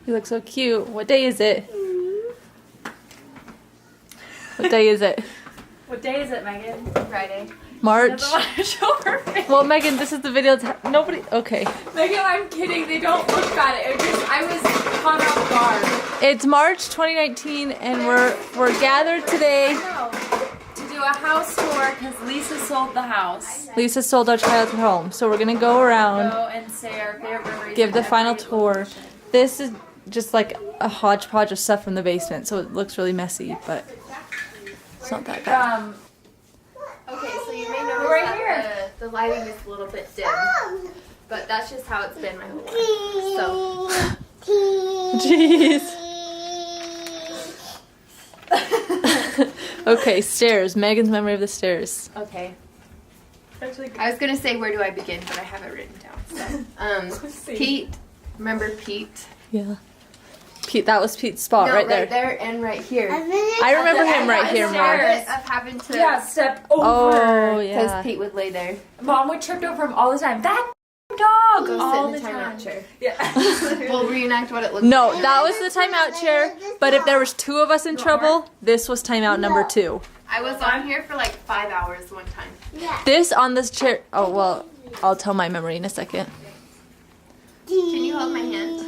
You look so cute. What day is it? What day is it? What day is it, Megan? Friday. March. Doesn't want to show her face. Well, Megan, this is the video. Nobody. Okay. Megan, I'm kidding. They don't look at it. I was caught off guard. It's March 2019, and we're gathered today. To do a house tour because Lisa sold the house. Lisa sold our childhood home, so we're gonna go around, Go and say our favorite memories. give the of final every tour. location. This is just like a hodgepodge of stuff from the basement, so it looks really messy, but it's not that bad. Okay, so you may notice Right that here. the lighting is a little bit dim, but that's just how it's been my whole life. Jeez. Okay, stairs. Megan's memory of the stairs. So, okay. Actually, I was gonna say where do I begin, but I have it written down. So, Pete. Remember Pete? Yeah. Pete, that was Pete's spot No, right there. and right here. I remember him right here more. Of having to. yeah, step over. Oh, Because yeah. Pete would lay there. Mom would trip over him all the time. That dog. Go all sit in the the time. timeout chair. Yeah. We'll reenact what it looks No, like. that was the timeout chair, but if there was two of us in trouble, this was timeout number 2. I was on here for like 5 hours one time. This on this chair. Oh, well, I'll tell my memory in a second. Can you hold my hand?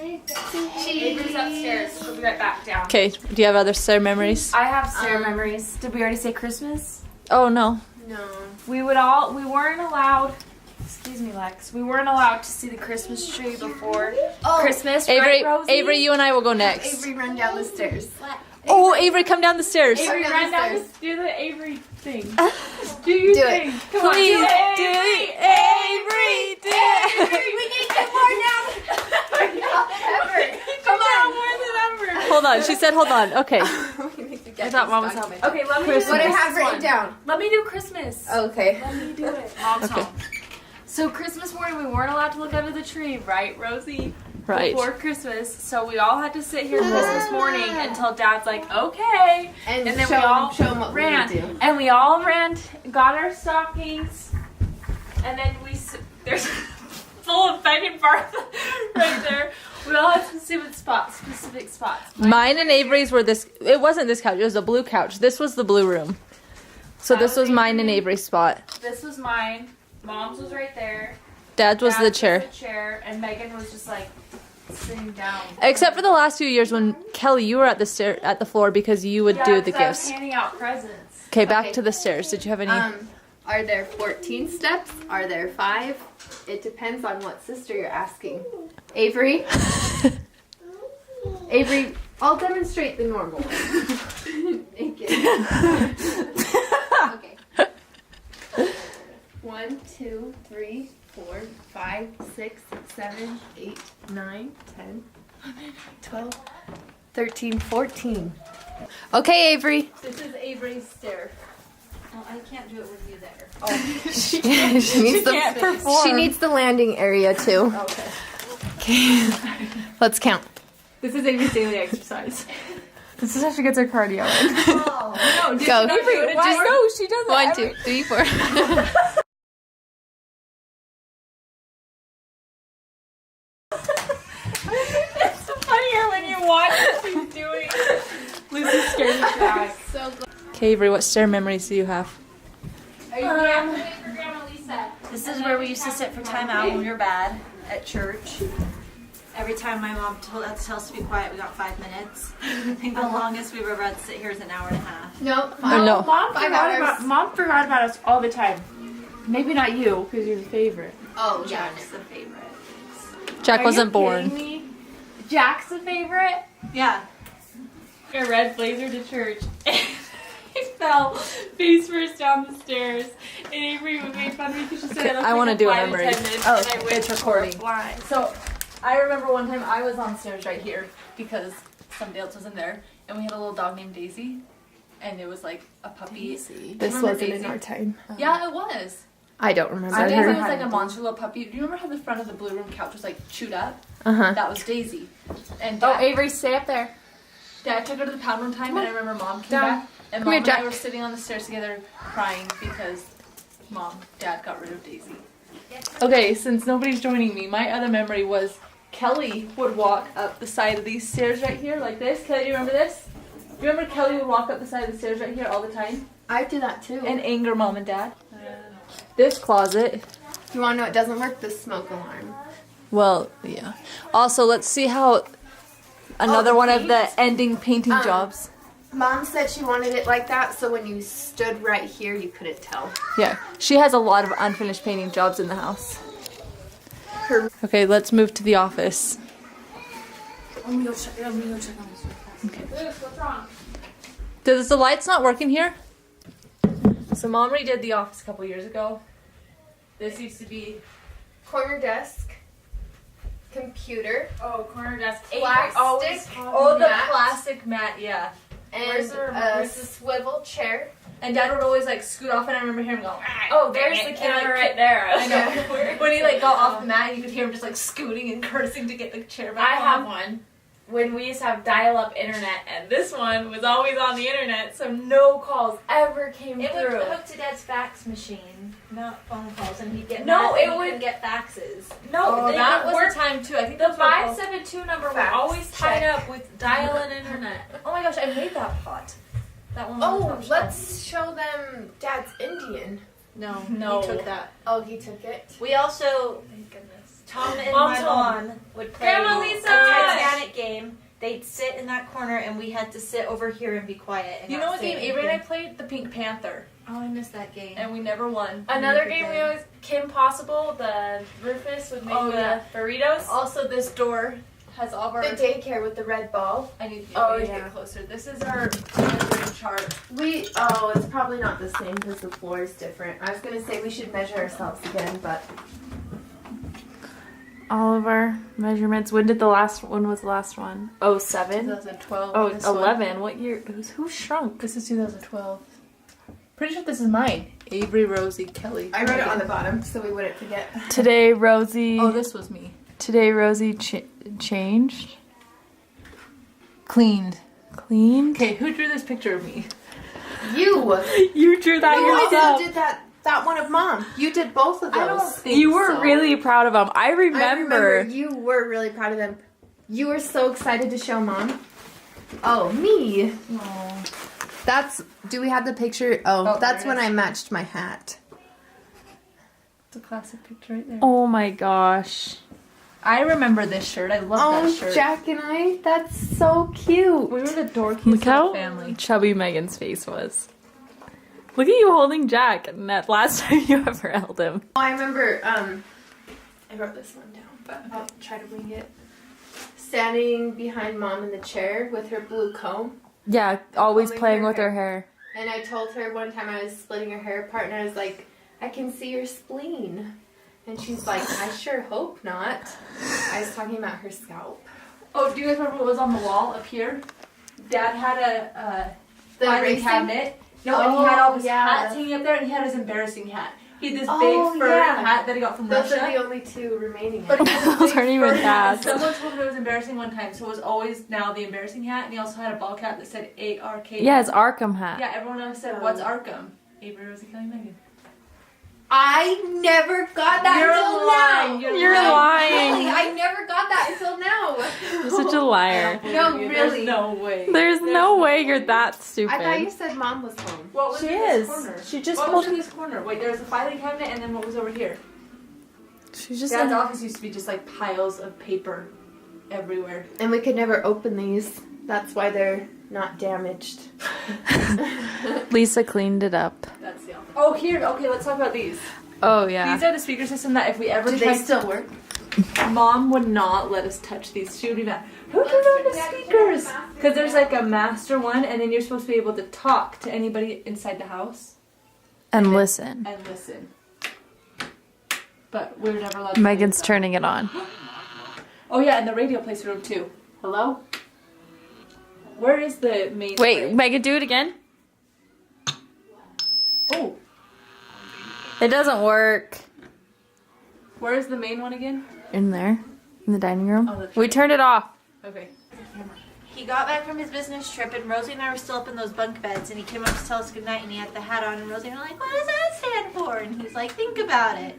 Avery's upstairs. We'll be right back down. Okay, do you have other stair memories? I have stair memories. Did we already say Christmas? Oh, no. No. We weren't allowed, excuse me, Lex, we weren't allowed to see the Christmas tree before Christmas, Avery, right, Rosie? Avery, you and I will go next. Avery, run down the stairs. Oh, Avery, come down the stairs. Avery, Run run down down the the, do the Avery thing. Do your Do it. thing. Come on, Please do it, do Avery. it. Avery, do it. We need 2 more now. Come on, more than ever. Hold on, she said hold on. Okay. We need to get I thought this Mom was document. helping. Okay, let me do What I this have written one. down. Let me do Christmas. Okay. Let me do it. Mom's Okay. home. So Christmas morning, we weren't allowed to look under the tree, right, Rosie? Right. Before Christmas, so we all had to sit here Christmas morning until Dad's like, okay, And, then show we all show 'em what ran, we would do. and we all ran, got our stockings, and then there's full of Megan Barth right there. We all had specific spots. Mine and Avery's were this. It wasn't this couch. It was a blue couch. This was the blue room. So That this was was mine and Avery. Avery's spot. This was mine. Mom's was right there. Dad's was the Dad's chair. the chair, and Megan was just like sitting down. Except for the last few years when Kelly, you were at the floor because you would do the 'cause I was gifts. handing out presents. Okay, back Okay. to the stairs. Did you have any? Are there 14 steps? Are there 5? It depends on what sister you're asking. Avery? Avery, I'll demonstrate the normal one. Naked. Okay. 1, 2, 3, 4, 5, 6, 7, 8, 9, 10, 12, 13, 14. Okay, Avery. This is Avery's stair. Well, I can't do it with you there. she needs can't perform. She needs the landing area too. Okay. Okay. Let's count. This is Amy's daily exercise. This is how she gets her cardio in. Go. She does it. 1, 2, 3, 4. It's funnier when you watch what she's doing. Lucy's scared to try. So good. Okay, Avery, what stair memories do you have? Are you ready for Grandma Lisa? This is where we used to sit for timeout when we were bad at church. Every time my mom told us to be quiet, we got 5 minutes. I think the longest we've ever had to sit here is an hour and a half. No. Oh, no. Mom forgot about us all the time. Maybe not you, because you're the favorite. Oh, yeah. Jack's the favorite. Jack Are wasn't you born. kidding me? Jack's the favorite? Yeah. A red blazer to church. He fell face first down the stairs. And Avery made fun of me because she said Okay, I wanna do a memory. Oh, and I went it's for a recording. fly. So, I remember one time I was on stairs right here because somebody else was in there, and we had a little dog named Daisy, and it was like a puppy. This Remember wasn't Daisy? in our time. Yeah, it was. I don't remember So Daisy her. was like a monster little puppy. Do you remember how the front of the blue room couch was like chewed up? Uh-huh. That was Daisy. And Oh, Dad, Avery, stay up there. Dad took her to the pound one time, and I remember Mom came Down. back, and Come Mom here, and Jack. I were sitting on the stairs together crying because Dad got rid of Daisy. Okay, since nobody's joining me, my other memory was Kelly would walk up the side of these stairs right here like this. Kelly, do you remember this? Do you remember Kelly would walk up the side of the stairs right here all the time? I do that too. And anger mom and dad. This closet. You want to know it doesn't work? The smoke alarm. Well, yeah. Also, let's see how another one of the paint? ending painting jobs. Mom said she wanted it like that, so when you stood right here, you couldn't tell. Yeah, she has a lot of unfinished painting jobs in the house. Okay, let's move to the office. Let me go check on this. Okay. What's wrong? Does the lights not work in here? So Mom redid the office a couple years ago. This used to be Corner desk, computer, Oh, corner desk. Plastic. Always the mat. plastic mat, yeah. and Where's the remote? a swivel chair. And Dad would always like scoot off, and I remember hearing him go. Oh, there's dang the it," and, camera like, right there. I know. When he like got off the mat, you could hear him just like scooting and cursing to get the chair back. I have on. one. When we used to have dial-up internet, and this one was always on the internet, so no calls ever came It through. would hook to Dad's fax machine, not phone calls, and he'd get No, mad it that he would- couldn't get faxes. No, Oh, they that would was work. the time too. I think The that's what 572 number was Fax always tied check. up with dial-in internet. Oh my gosh, I made that pot. That one. Oh, let's show them Dad's Indian. No, No. he took that. Oh, he took it. We also, Thank goodness. Tom and Mom's my home. mom would play Grandma a Lisa! Titanic game. They'd sit in that corner, and we had to sit over here and be quiet. And You not know what say game Avery and I anything. played? The Pink Panther, Oh, I missed that game. and we never won. Another Never game did. we always, Kim Possible, the Rufus would make Oh, the yeah. burritos. Also, this door has all of our. The daycare with the red ball. I need to Oh, get yeah. closer. This is our measuring chart. Oh, it's probably not the same because the floor is different. I was gonna say we should measure ourselves again, but All of our measurements. When did the last one was the last one? 07? 2012. Oh, this one. 11. What year? Who shrunk? This is 2012. Pretty sure this is mine. Avery, Rosie, Kelly. I wrote it on the bottom so we wouldn't forget. Today, Rosie. Oh, this was me. Today, Rosie changed. Cleaned. Cleaned. Okay, who drew this picture of me? You. You drew that You yourself. did that one of Mom. You did both of those. I don't think You were so. really proud of them. I I remember. remember you were really proud of them. You were so excited to show Mom. Oh, me. Aw. That's. Do we have the picture? Oh, That's there it when is. I matched my hat. It's a classic picture right there. Oh my gosh. I remember this shirt. I love that shirt. Jack and I. That's so cute. We were the dorkiest Look how little family. chubby Megan's face was. Look at you holding Jack, and that last time you ever held him. I remember. I wrote this one down, but I'll try to bring it. Standing behind Mom in the chair with her blue comb. Yeah, always Combing playing her with her hair. hair. And I told her one time I was splitting her hair apart, and I was like, I can see your spleen. And she's like, I sure hope not. I was talking about her scalp. Oh, do you guys remember what was on the wall up here? Dad had a The filing racing? cabinet. No, and he had all his yeah. hats hanging up there, and he had his embarrassing hat. He had this Oh, big fur yeah. hat that he got from Those Russia. are the only two remaining. But he had this Those big aren't even fur hat, and hats. Someone told him it was embarrassing one time, so it was always now the embarrassing hat. And he also had a ball cap that said ARK. Yeah, his Arkham hat. Yeah, everyone else said, "What's Arkham?" Avery, Rosie, Kelly, Megan. I never got that You're until lying. now. You're No, lying. Really, I never got that until now. You're such a liar. No, There's really. no way. There's no way you're that stupid. I thought you said Mom was home. What was She in this is. corner? She just what pulled- was in this corner? Wait, there was a filing cabinet, and then what was over here? She's just Dad's office used to be just like piles of paper everywhere. And we could never open these. That's why they're not damaged. Lisa cleaned it up. That's the office. Oh, here. Okay, let's talk about these. Oh yeah. These are the speaker system that if we ever Do tried they still work? Mom would not let us touch these. She would be mad. Who turned on the speakers? Because there's like a master one, and then you're supposed to be able to talk to anybody inside the house And listen. and listen. But we were never allowed to. Megan's use that. turning it on. Oh yeah, and the radio plays room too. Hello? Where is the main? Wait, play? Megan, do it again. Oh, It doesn't work. where is the main one again? In there, in the dining room. Oh, that's We right. turned it off. Okay. He got back from his business trip, and Rosie and I were still up in those bunk beds, and he came up to tell us goodnight, and he had the hat on, and Rosie and I were like, what does that stand for? And he's like, think about it.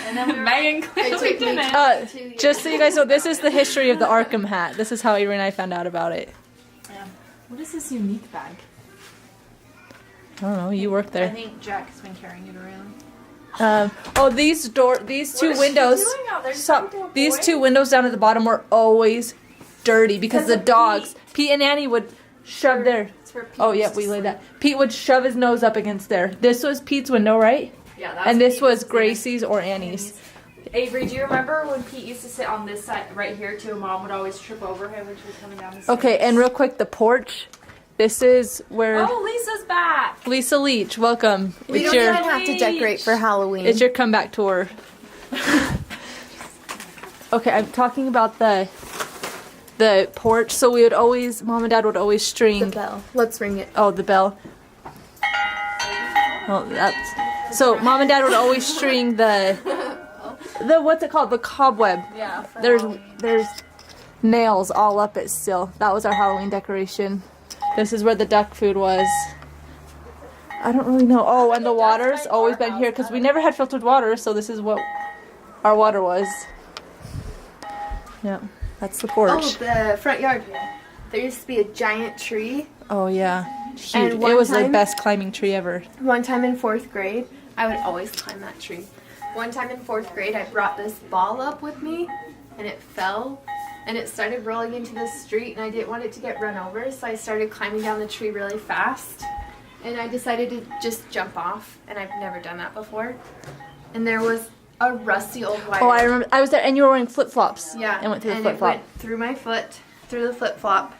And then we were Megan It clearly took me didn't. 2 years. Just so you guys know, this is the history of the Arkham hat. This is how Avery and I found out about it. What is this unique bag? I don't know. You work I there. think Jack has been carrying it around. These two windows. doing out there? Stop. These two windows down at the bottom were always dirty because the dogs, Pete and Annie, would shove their. It's for Pete Oh yeah, to we laid sleep. that. Pete would shove his nose up against there. This was Pete's window, right? Yeah, that's And this Pete. was Gracie's or Annie's. Avery, do you remember when Pete used to sit on this side right here too? Mom would always trip over him when she was coming down the stairs. Okay, and real quick, the porch. This is where Oh, Lisa's back. Lisa Leach. Welcome. We It's don't your even have to decorate for Halloween. it's your comeback tour. Okay, I'm talking about the porch. So we would always, Mom and Dad would always the string. bell. Let's ring it. Oh, the bell. Oh, that's so. Mom and Dad would always string the what's it called? The cobweb. Yeah. There's nails all up it still. That was our Halloween decoration. This is where the duck food was. I don't really know. Oh, and the water's always been here because we never had filtered water, so this is what our water was. Yeah, that's the Oh, porch. the front yard. There used to be a giant tree. Oh yeah, huge. And It one was the time- best climbing tree ever. One time in 4th grade, I would always climb that tree. One time in 4th grade, I brought this ball up with me, and it fell, and it started rolling into the street, and I didn't want it to get run over, so I started climbing down the tree really fast, and I decided to just jump off, and I've never done that before. And there was a rusty old wire. Oh, I remember. I was there, and you were wearing flip flops. Yeah, and went through the and flip it flop. went through my foot, through the flip flop,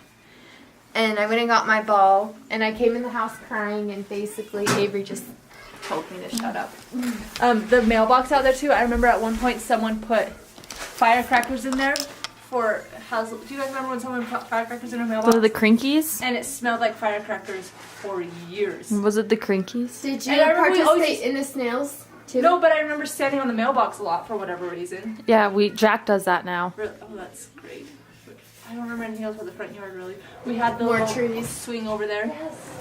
and I went and got my ball, and I came in the house crying, and basically Avery just told me to shut up. The mailbox out there too. I remember at one point someone put firecrackers in there for house. Do you guys remember when someone put firecrackers in a mailbox? Was it the Crinkies? And it smelled like firecrackers for years. Was it the Crinkies? Did you And I remember we always participate in the snails too? No, but I remember standing on the mailbox a lot for whatever reason. Yeah, Jack does that now. Really? Oh, that's great. I don't remember anything else about the front yard really. We had the More little trees. swing over there.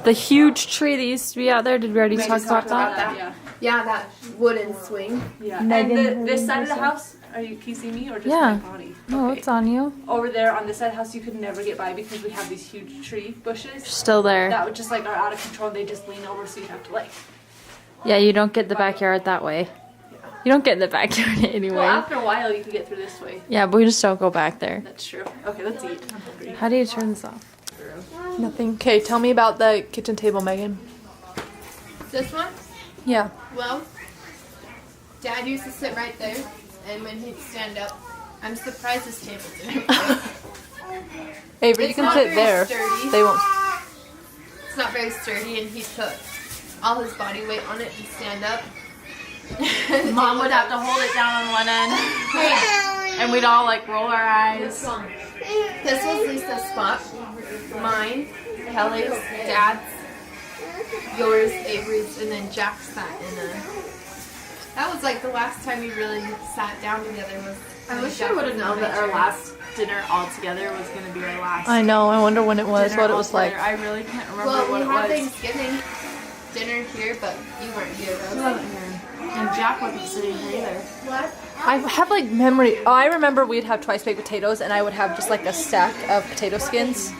The huge tree that used to be out there. Did we already We talk just about talked that? Yeah. Yeah, that wooden swing. Yeah. Megan, And this side of the house, can you see me or just Yeah. my body? No, Okay. it's on you. Over there on this side of the house, you could never get by because we have these huge tree bushes Still there. that would just like are out of control. And they just lean over, so you have to like. Yeah, you don't get the backyard that way. You don't get in the backyard anyway. Well, after a while, you can get through this way. Yeah, but we just don't go back there. That's true. Okay, let's eat. I'm hungry. How do you turn this off? Nothing. Okay, tell me about the kitchen table, Megan. This one? Yeah. Well, Dad used to sit right there, and when he'd stand up, I'm surprised this table didn't break. Avery, you It's can not sit very there. sturdy. They won't. It's not very sturdy, and he put all his body weight on it to stand up. Mom would have to hold it down on one end, and we'd all like roll our eyes. This was Lisa's spot. Mine, Kelly's, Dad's, yours, Avery's, and then Jack sat in a. That was like the last time we really sat down together. Was I wish I would have known that our last dinner all together was going to be our last. I know. I wonder when it was. dinner What it all was like. together. I really can't remember Well, what we it had was. Thanksgiving dinner here, but you weren't here, She Rose. wasn't here. And Jack wasn't sitting here either. What? I have like memory. Oh, I remember we'd have twice baked potatoes, and I would have just like a stack of potato skins.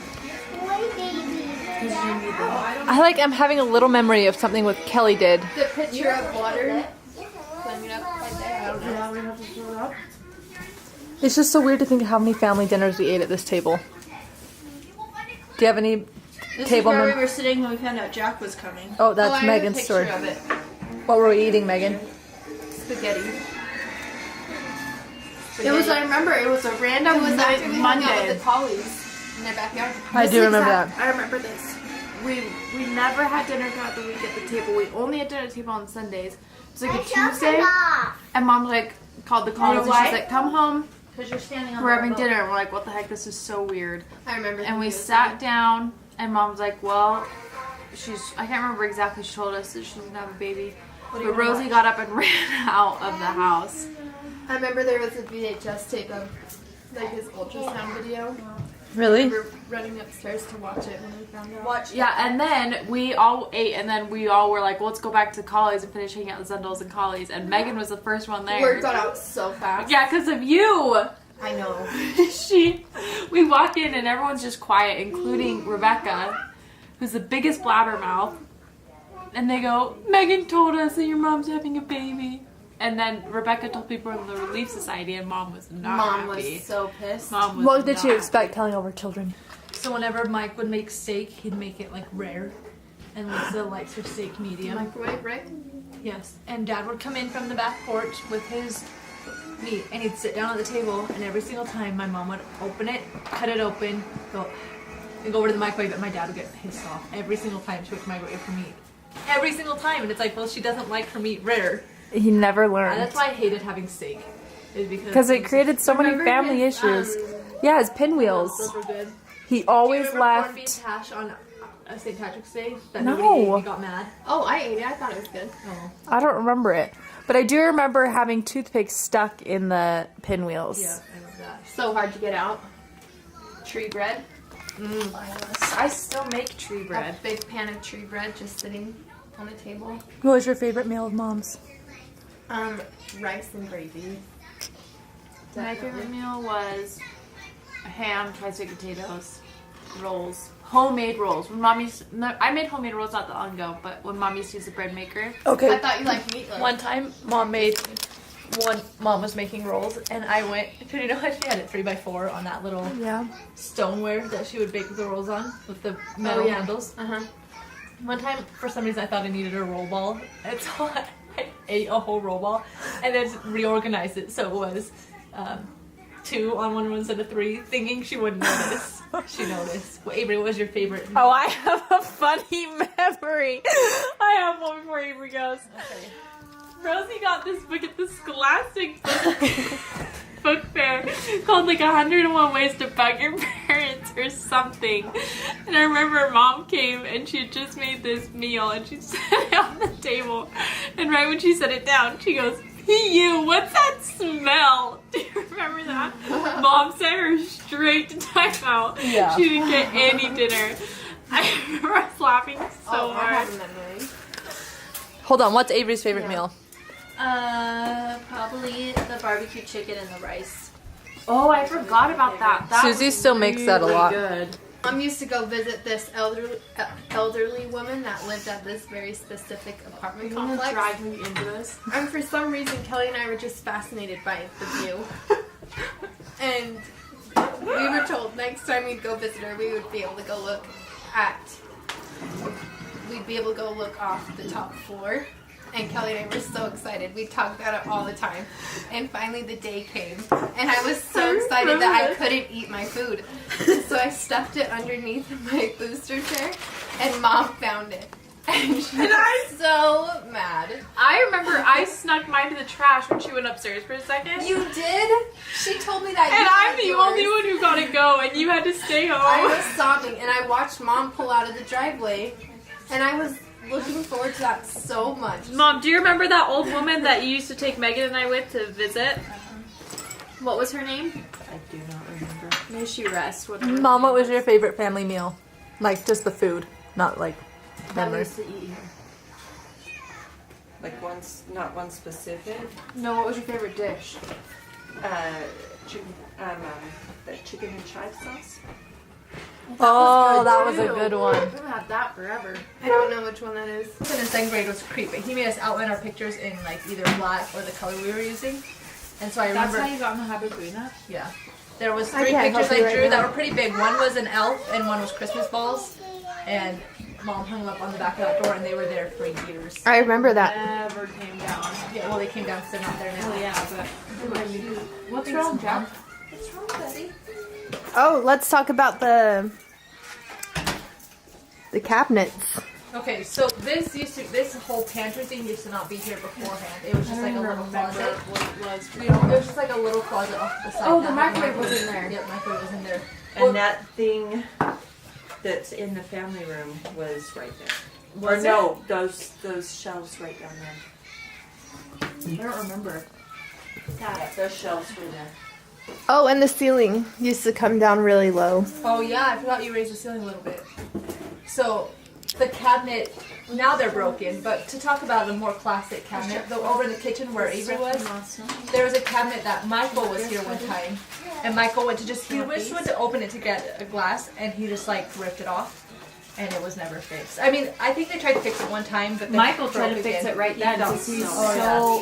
I'm having a little memory of something with Kelly did. The pitcher of water. Filling it up right there. I don't know. Yeah, we have to fill it up. It's just so weird to think of how many family dinners we ate at this table. Do you have any This table? is where mem- we were sitting when we found out Jack was coming. Oh, that's I have a Megan's picture story. of it. What were we eating, Megan? Spaghetti. It was, I remember, it was a random It was after we hung out Monday. with the collies in their backyard. I do remember that. I remember this. We never had dinner throughout the week at the table. We only had dinner at the table on Sundays. It's like a Tuesday, and Mom like called the colleagues and she's like, "Come home, Because you're standing on we're the having boat. dinner." And we're like, "What the heck? This is so weird." I remember. And we thinking it was sat down, and Mom's like, "Well, I can't remember exactly. She told us that she doesn't have a baby." But Rosie got up and ran out of the house. I remember there was a VHS tape of like his ultrasound video. Really? We were running upstairs to watch it when we found out. Watch. Yeah, and then we all ate, and then we all were like, well, let's go back to Colley's and finish hanging out with Zundels and Colley's. And Megan was the first one there. Word got out so fast. Yeah, because of you. I know. We walk in and everyone's just quiet, including Rebecca, who's the biggest blabbermouth. And they go, Megan told us that your mom's having a baby. And then Rebecca told people in the Relief Society, and Mom was not Mom happy. was so pissed. Mom was What did not you expect happy. telling over children? So whenever Mike would make steak, he'd make it like rare. And Lisa likes her steak medium. Microwave, right? Yes. And Dad would come in from the back porch with his meat and he'd sit down at the table, and every single time my mom would open it, cut it open, go over to the microwave, and my dad would get pissed off every single time she went to microwave her meat. Every single time. And it's like, well, she doesn't like her meat rare. He never And learned. that's why I hated having steak. Is Because it created so many Remember family his, issues. Yeah, his pinwheels. Those were good. He Do you always remember corned beef left. hash on St. Patrick's Day? That No. nobody ate and he got mad? Oh, I ate it. I thought it was good. Oh. I don't remember it. But I do remember having toothpicks stuck in the pinwheels. Yeah, I love that. So hard to get out. Tree bread. I still make tree bread. A big pan of tree bread just sitting on the table. What was your favorite meal of Mom's? Rice and gravy. My favorite meal was ham, tri-stick potatoes, rolls, homemade rolls. When Mom used, I made homemade rolls not that long ago, but when Mom used to use the bread maker. Okay. I thought you liked meatloaf. One time, Mom was making rolls, and I went, because you know how she had it 3x4 on that little Yeah. stoneware that she would bake the rolls on with the metal yeah. handles. Uh-huh. One time, for some reason, I thought I needed a roll ball, and so I ate a whole roll ball, and then reorganized it so it was 2 on one instead of 3, thinking she wouldn't notice. She noticed. Well, Avery, what was your favorite? Oh, I have a funny memory. I have one before Avery goes. Okay. Rosie got this book at the Scholastic book fair called like 101 Ways to Bug Your Parents or something. And I remember Mom came and she had just made this meal and she set it on the table. And right when she set it down, she goes, "Hey you, what's that smell?" Do you remember that? Mom sent her straight to timeout. Yeah. She didn't get any dinner. I remember us laughing so Oh, I hard. have a memory. Hold on, what's Avery's favorite meal? Probably the barbecue chicken and the rice. Oh, I forgot about that. That Susie was still makes that a really lot. Good. Mom used to go visit this elderly woman that lived at this very specific apartment You want to complex. drag me into this? And for some reason, Kelly and I were just fascinated by the view. And we were told next time we'd go visit her, we would be able to go look at. We'd be able to go look off the top floor. And Kelly and I were so excited. We talked about it all the time. And finally the day came. And I was so excited that I couldn't eat my food. So I stuffed it underneath my booster chair. And Mom found it. And she was so mad. I remember I snuck mine to the trash when she went upstairs for a second. You did? She told me that and you I'm had the only yours. one who got to go, and you had to stay home. I was sobbing, and I watched Mom pull out of the driveway, and I was looking forward to that so much. Mom, do you remember that old woman that you used to take Megan and I with to visit? What was her name? I do not remember. May she rest. Whatever. Mom, what was your favorite family meal? Like just the food, not like I memories. used to eat here. Like not one specific. No, what was your favorite dish? Chicken, the chicken and chive sauce. Oh, that was a too. good one. We haven't had that forever. I don't know which one that is. In 2nd grade was creep, but he made us outline our pictures in like either black or the color we were using. And so I That's remember, how you got in the habit of doing that? yeah, there was I 3 can't pictures help you I right drew that now. were pretty big. One was an elf and one was Christmas balls. And Mom hung them up on the back of that door, and they were there for years. I remember that. Never came down. Yeah, well, they came down because they're not there now. Oh yeah, but what's wrong, Jack? Oh, let's talk about the cabinets. Okay, so this whole pantry thing used to not be here beforehand. It was just like a little closet. what it was. It was just like a little closet off to the side. Oh, Now the microwave was in there. Yep, microwave was in there. And that thing that's in the family room was right there. Was or no, those shelves right down there. I don't remember. Yeah, those shelves were there. Oh, and the ceiling used to come down really low. Oh yeah, I forgot you raised the ceiling a little bit. So the cabinet, now they're broken, but to talk about the more classic cabinet, though over in the kitchen where Avery was, there was a cabinet that Michael was here one time, and Michael went to he went to open it to get a glass, and he just like ripped it off. And it was never fixed. I mean, I think they tried to fix it one time, but then Michael it tried to broke fix again. it right then. Oh,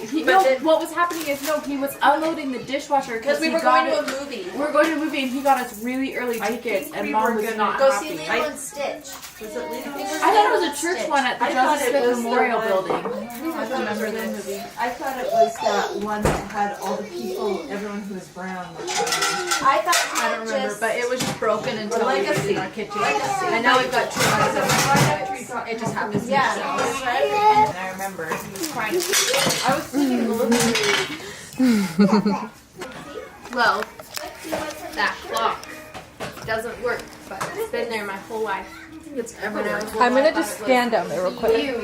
What was happening is he was unloading the dishwasher because we were going to a movie. We were going to a movie and he got us really early tickets and Mom was not Go happy. see Lilo and Stitch. Was it Lilo? I thought it was a church one at the Joseph Smith Memorial Building. I remember this movie. I thought it was that one that had all the people, everyone who was brown. I thought I don't remember, but it was just broken until we was in our kitchen. And now we've got 2 months of it. It just happens. Yeah. And I remember. I was thinking of Well, that clock doesn't work, but it's been there my whole life. I'm gonna just scan down there real quick.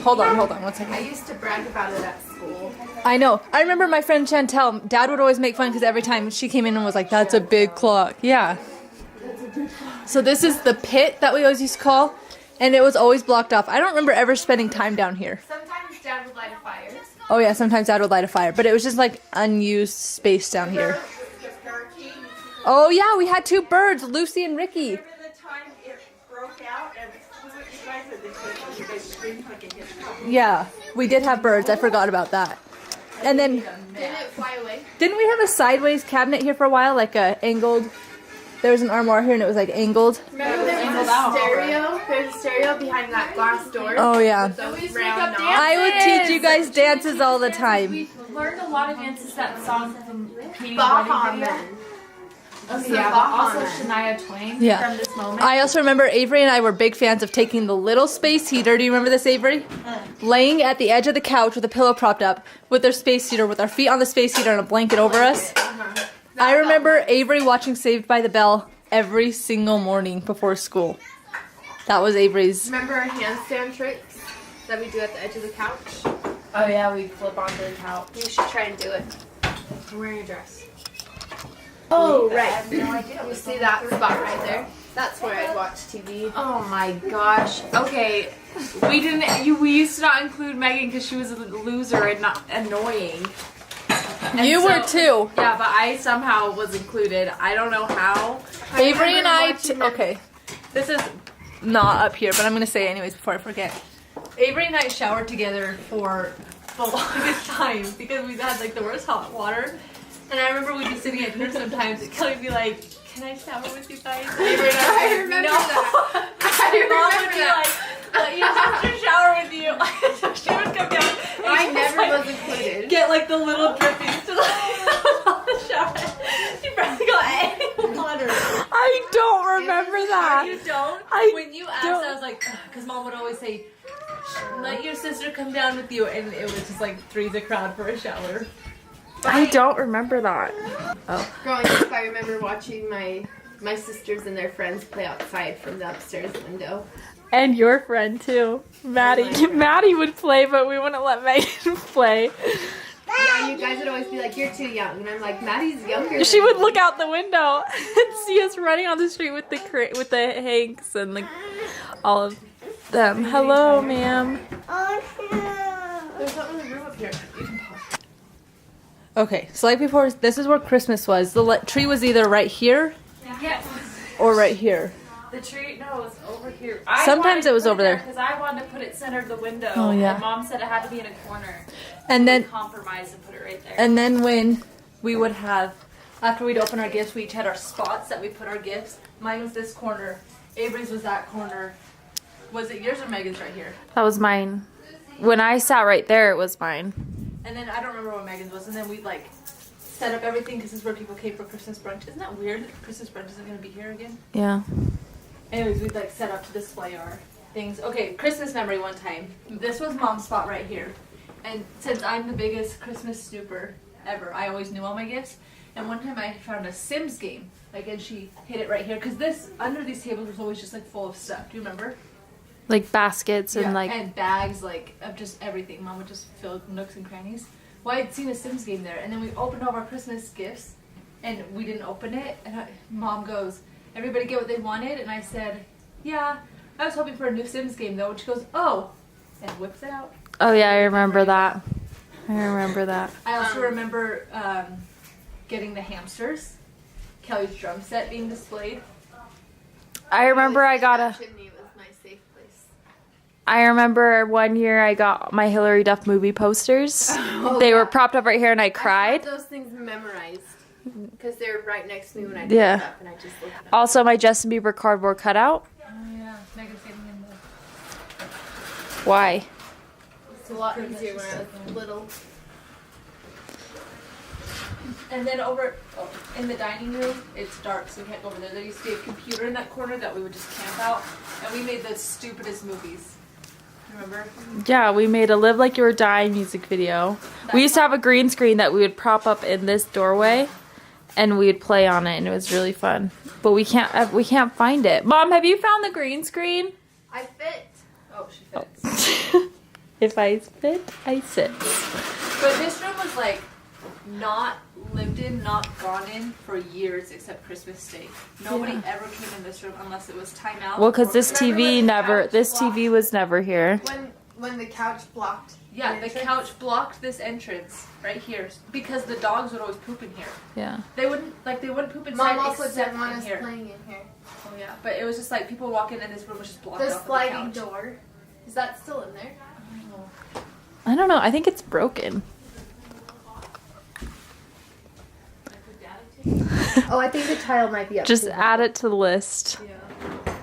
Hold on 1 I second. used to brag about it at school. I know. I remember my friend Chantel. Dad would always make fun because every time she came in and was like, "That's a big clock." Yeah. So this is the pit that we always used to call, and it was always blocked off. I don't remember ever spending time down here. Sometimes Dad would light a fire. Oh yeah, sometimes Dad would light a fire, but it was just like unused space down here. Oh yeah, we had 2 birds, Lucy and Ricky. Remember the time it broke out and you guys at the table, you guys screamed like a hedgehog. Yeah, we did have birds. I forgot about that. And then Didn't it fly away? didn't we have a sideways cabinet here for a while, like a angled? There was an armoire here and it was like angled. Remember there was a stereo? There's a stereo behind that glass door. Oh yeah. Those round knobs. I would teach you guys dances all the time. We learned a lot of dances that song from Katie's Baha wedding video. Men. Okay, yeah, but also Shania Twain Yeah. from this moment. I also remember Avery and I were big fans of taking the little space heater. Do you remember this, Avery? Laying at the edge of the couch with a pillow propped up with their space heater, with our feet on the space heater and a blanket over us. I remember Avery watching Saved by the Bell every single morning before school. That was Avery's. Remember our handstand tricks that we do at the edge of the couch? Oh yeah, we flip onto the couch. You should try and do it. I'm wearing a dress. Oh, right. You see that spot right there? That's where I'd watch TV. Oh my gosh. Okay, we didn't. We used to not include Megan because she was a loser and not annoying. And You were too. Yeah, but I somehow was included. I don't know how. Avery and I. Okay, this is not up here, but I'm gonna say it anyways before I forget. Avery and I showered together for the longest time because we had like the worst hot water. And I remember we'd be sitting at dinner sometimes and Kelly would be like, "Can I shower with you guys?" And Avery and I would be like, "No." Mom would be like, "Let your sister shower with you." So she would come down. And I she never like, was included. get like the little drippies to the shower. She probably got any water. I don't remember that. You don't? When you asked, I was like, because Mom would always say, "Let your sister come down with you," and it was just like three's a crowd for a shower. I don't remember that. Growing up, I remember watching my sisters and their friends play outside from the upstairs window. And your friend too, Maddie. Maddie would play, but we wouldn't let Megan play. Yeah, you guys would always be like, "You're too young," and I'm like, "Maddie's younger." She than would me." look out the window and see us running on the street with the Hanks and like all of them. Hello, ma'am. There's not really room up here. Okay, so like before, this is where Christmas was. The tree was either right here Yes. or right here. The tree, no, it's over here. Sometimes it was over there. Because I wanted to put it centered the window. Oh, yeah. And Mom said it had to be in a corner. And then Compromise and put it right there. And then when we would have, after we'd open our gifts, we each had our spots that we put our gifts. Mine was this corner. Avery's was that corner. Was it yours or Megan's right here? That was mine. When I sat right there, it was mine. And then I don't remember what Megan's was. And then we'd like set up everything because this is where people came for Christmas brunch. Isn't that weird that Christmas brunch isn't going to be here again? Yeah. Anyways, we'd like set up to display our things. Okay, Christmas memory one time. This was Mom's spot right here. And since I'm the biggest Christmas snooper ever, I always knew all my gifts. And one time I found a Sims game. Like, and she hid it right here. Because this, under these tables was always just like full of stuff. Do you remember? Like baskets and like. And bags, like, of just everything. Mom would just fill nooks and crannies. Well, I'd seen a Sims game there. And then we opened all of our Christmas gifts. and we didn't open it. And Mom goes, "Everybody get what they wanted?" And I said, "Yeah, I was hoping for a new Sims game though." And she goes, "Oh," and whips it out. Oh yeah, I remember that. I remember that. I also remember getting the hamsters, Kelly's drum set being displayed. I remember I got a. Chimney was my safe place. I remember one year I got my Hillary Duff movie posters. They were propped up right here, and I I cried. had those things memorized because they were right next to me when I Yeah. looked up and I just looked up. Also, my Justin Bieber cardboard cutout. Oh yeah, Megan's getting in the. Why? It's a lot easier when I was little. And then over in the dining room, it's dark, so we can't go over there. There used to be a computer in that corner that we would just camp out, and we made the stupidest movies. Remember? Yeah, we made a "Live Like You Were Dying" music video. We used to have a green screen that we would prop up in this doorway, and we'd play on it, and it was really fun. But we can't find it. Mom, have you found the green screen? I fit. Oh, she fits. If I fit, I sit. But this room was like not lived in, not gone in for years except Christmas Day. Nobody ever came in this room unless it was time out. Well, because or- this TV never, this couch TV was never here. When the couch blocked. Yeah, the couch blocked this entrance right here because the dogs would always poop in here. Yeah. They wouldn't poop inside Mom also except didn't want in us here. playing in here. Oh yeah, but it was just like people walk in and this room was just blocked The off with sliding the couch. door. Is that still in there? I don't know. I think it's broken. Oh, I think the tile might be up. Just add it to the list. Yeah.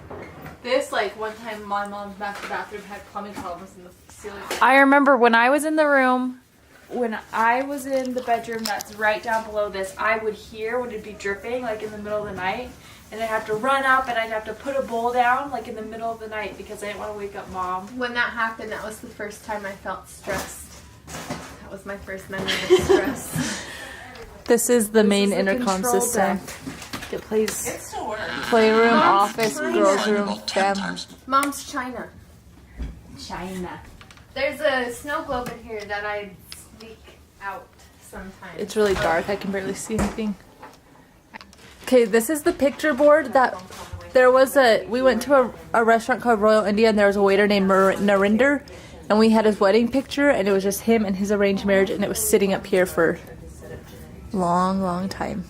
This like one time my mom's master bathroom had plumbing problems in the ceiling. I remember when I was in the room, when I was in the bedroom that's right down below this, I would hear when it'd be dripping like in the middle of the night, and I'd have to run up and I'd have to put a bowl down like in the middle of the night because I didn't want to wake up Mom. When that happened, that was the first time I felt stressed. That was my first memory of stress. This is the main is the intercom control system. deck. It plays It still works. playroom, Mom's office, China. girls' room, About 10 fam. times. Mom's China. China. There's a snow globe in here that I sneak out sometimes. It's really dark. I can barely see anything. Okay, this is the picture board that there was we went to a restaurant called Royal India, and there was a waiter named Narinder, and we had his wedding picture, and it was just him and his arranged marriage, and it was sitting up here for long time.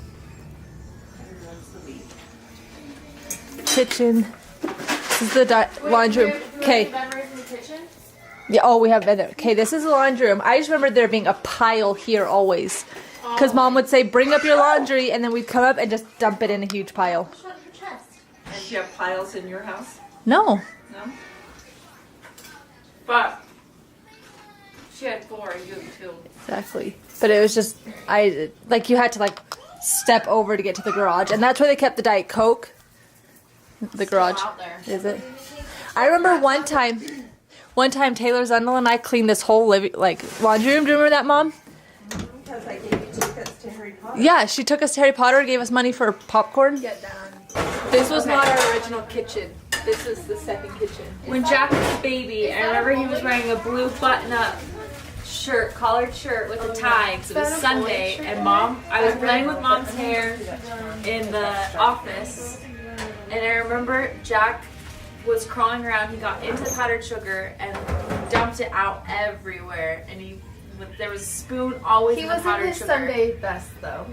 Kitchen. This is the laundry room. Okay. Memories in the kitchen? Yeah, oh, we have been there. Okay, this is the laundry room. I just remember there being a pile here always. Because Mom would say, bring up your laundry, and then we'd come up and just dump it in a huge pile. And do you have piles in your house? No. No? But she had 4 and you had 2. Exactly. But it was just, you had to, step over to get to the garage. And that's where they kept the Diet Coke. The garage. Out there. Is it? I remember one time Taylor Zundel and I cleaned this whole laundry room. Do you remember that, Mom? Because I gave you tickets to Harry Potter. Yeah, she took us to Harry Potter, gave us money for popcorn. Get down. This was not our original kitchen. This is the second kitchen. When Jack was a baby, I remember he was wearing a blue button-up shirt, collared shirt with a tie. 'Cause it was Sunday, and I was playing with Mom's hair in the office, and I remember Jack was crawling around. He got into the powdered sugar and dumped it out everywhere, and there was a spoon always He in the was in powdered his sugar. Sunday best though.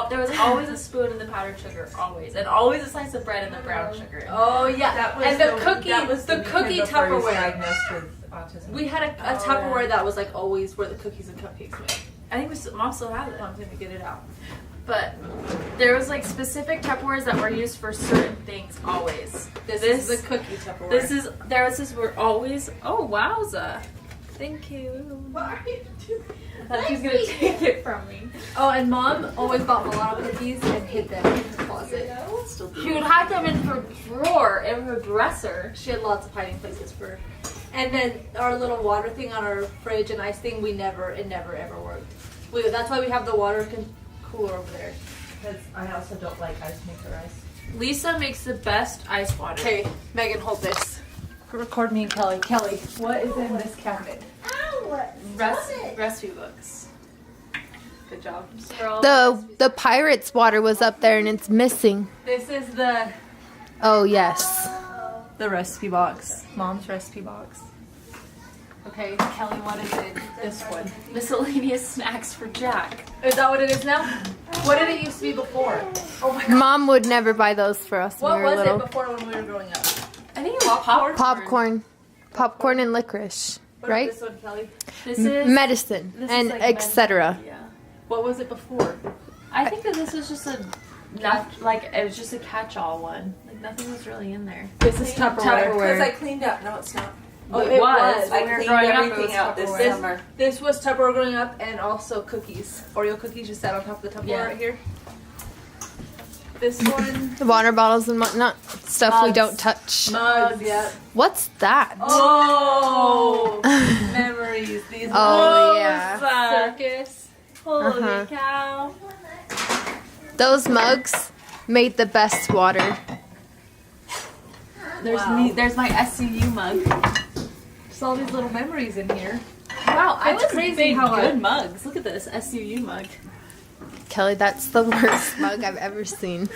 There was always a spoon in the powdered sugar, always, and always a slice of bread in the brown sugar. Oh yeah, That was and the cookie, that was the weekend cookie before he was Tupperware. diagnosed with autism. We had a Tupperware that was always where the cookies and cupcakes went. I think Mom still has it. Mom's gonna get it out. But there was specific Tupperwares that were used for certain things always. This is the cookie Tupperware. There was this were always. Oh wowza! Thank you. What are you doing? I thought she was gonna take it from me. Oh, and Mom always bought Milano cookies and hid them in her closet. She would hide them in her drawer, in her dresser. She had lots of hiding places for. And then our little water thing on our fridge and ice thing, it never ever worked. That's why we have the water cooler over there. Because I also don't like ice maker ice. Lisa makes the best ice water. Okay, Megan, hold this. Record me and Kelly. Kelly, what is in this cabinet? Recipe books. Good job. The pirate's water was up there and it's missing. This is the Oh, yes. recipe box. Mom's recipe box. Okay, Kelly, what is it? This one. Miscellaneous snacks for Jack. Is that what it is now? What did it used to be before? Oh my god. Mom would never buy those for us when What we were was little. it before when we were growing up? I think it was popcorn. Popcorn and licorice, What right? is this one, Kelly? This is Medicine this is and like etc. Yeah. What was it before? I think that this was just it was just a catch-all one. Like nothing was really in there. This is Tupperware. Because I cleaned up. No, it's not. Oh, It it was. was. I When we were cleaned growing up, it everything was out this Tupperware. summer. This was Tupperware growing up, and also cookies. Oreo cookies just sat on top of the Tupperware Yeah. right here. This one. The water bottles and whatnot. Stuff we Mugs. don't touch. Mugs, yeah. What's that? Oh! Memories. These Oh, yeah. circus. Holy Uh-huh. cow! Those mugs made the best water. There's me. There's my SCU mug. Just all these little memories in here. Wow, I It's was crazy made how I- good mugs. Look at this SCU mug. Kelly, that's the worst mug I've ever seen.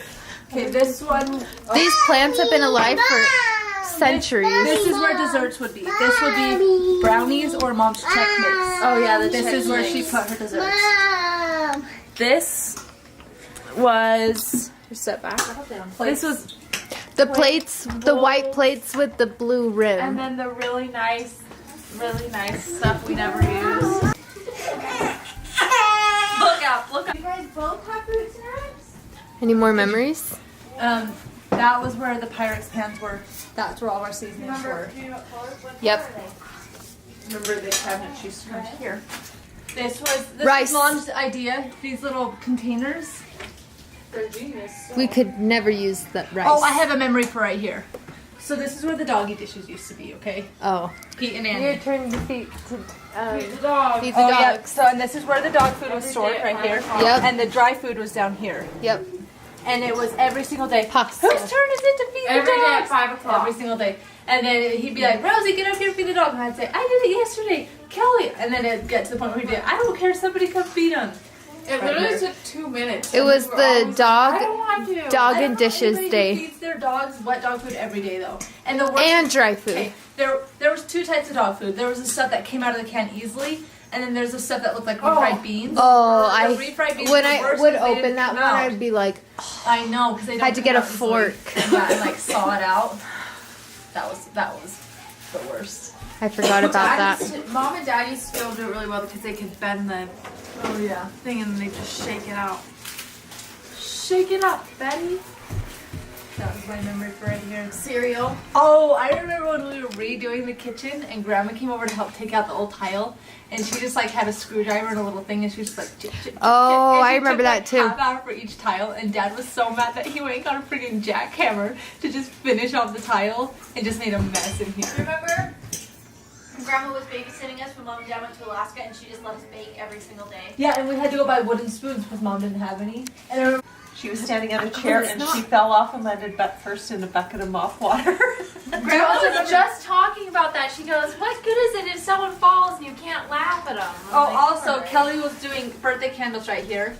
Okay, this one. These plants have been alive for centuries. This is where desserts would be. This would be brownies or Mom's Chex Mix. Oh yeah, This is where she put her desserts. This was. Step back. This was, The plates, the white plates with the blue and rim. then the really nice stuff we never used. Look out! Look out! Any more memories? That was where the Pyrex pans were. That's where all of our seasonings were. Yep. Remember the cabinets used to come here. This was Rice. Mom's idea. These little containers. They're genius. We could never use that rice. Oh, I have a memory for right here. So this is where the doggy dishes used to be. Okay, Oh. Pete and Annie. turn the feet to The dog. feed the Oh yeah. dogs. So and this is where the dog food was stored right here. Yep. And the dry food was down here. Yep. And it was every single day. Pasta. Whose turn is it to feed Every the day at dogs? 5 o'clock. Every single day. And then he'd be like, Rosie, get up here and feed the dog. And I'd say, I did it yesterday. Kelly. And then it'd get to the point where he'd be like, I don't care. Somebody come feed him. It literally took 2 minutes. It was the I dog don't want to. dog I and don't know dishes anybody who day feeds their dogs wet dog food every day though. And the worst and dry food. Okay, there was two types of dog food. There was the stuff that came out of the can easily, and then there's the stuff that looked like refried beans. Oh, The I refried beans when were I worse would because they open didn't that come one, out. I'd be like, I know because they don't had to come get a out easily. fork. Yeah, and like saw it out. That was the worst. I forgot about that. Mom and Dad used to be able to do it really well because they could bend the Oh yeah. thing and they just shake it out. Shake it up, Betty. That was my memory for right here. Cereal. Oh, I remember when we were redoing the kitchen and Grandma came over to help take out the old tile, and she just like had a screwdriver and a little thing, and she was just like, chip, chip, chip, Oh, and I she remember took, that like, too. half hour for each tile, and Dad was so mad that he went and got a freaking jackhammer to just finish off the tile and just made a mess in here. Remember? Grandma was babysitting us when Mom and Dad went to Alaska, and she just let us bake every single day. Yeah, and we had to go buy wooden spoons because Mom didn't have any. And I remember She was standing on a chair and she fell off and landed butt first in a bucket of mop water. Grandma was just talking about that. She goes, "What good is it if someone falls and you can't laugh at them?" Oh, also, Kelly was doing birthday candles right here.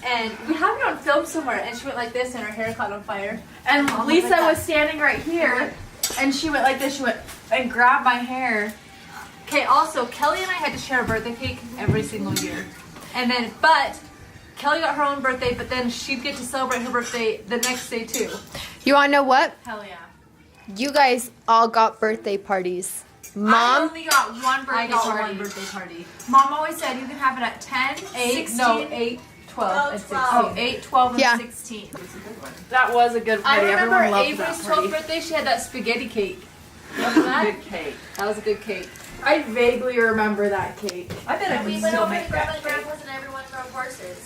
And we have it on film somewhere, and she went like this, and her hair caught on fire. And Mom was Lisa like that. was standing right here, and she went like this. She went and grabbed my hair. Okay, also, Kelly and I had to share a birthday cake every single year. And then, but Kelly got her own birthday, but then she'd get to celebrate her birthday the next day too. You wanna know what? Hell yeah. You guys all got birthday parties. I Mom, only got one birthday I got party. one birthday party. Mom always said you can have it at 10, 16. 8, 12, and 16. Oh, 8, 12, and Yeah. 16. That was a good I party. remember Everyone loved Avery's that 12th party. birthday, she had that spaghetti cake. Remember that? Good cake. That was a good cake. I vaguely remember that cake. I bet I We would went still over make to Grandma that and cake. Grandpa's, and everyone rode horses.